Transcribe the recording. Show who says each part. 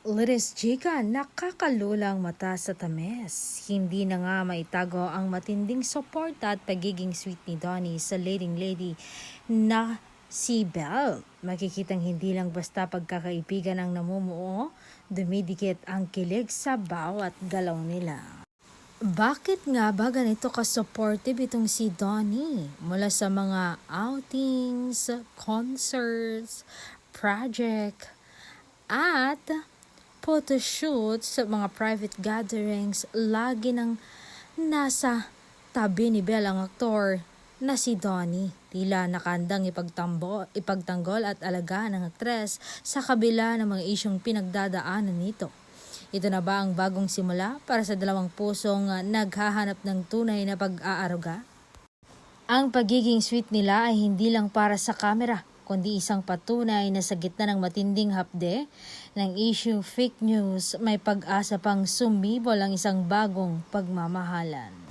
Speaker 1: Liris Chika, nakakalulang mata sa tamis. Hindi na nga maitago ang matinding suporta at pagiging sweet ni Donnie sa leading lady na si Belle. Makikitang hindi lang basta pagkakaibigan ang namumuo, dumidikit ang kilig sa bawat galaw nila. Bakit nga ba ganito ka-supportive itong si Donnie? Mula sa mga outings, concerts, project, at photoshoot sa mga private gatherings, lagi nang nasa tabi ni Belle ang aktor na si Donnie. Tila nakandang ipagtanggol at alagaan ng aktres sa kabila ng mga isyong pinagdadaanan nito. Ito na ba ang bagong simula para sa dalawang pusong naghahanap ng tunay na pag-aaruga? Ang pagiging sweet nila ay hindi lang para sa kamera, kundi isang patunay na sa gitna ng matinding hapde ng issue fake news, may pag-asa pang sumibol ang isang bagong pagmamahalan.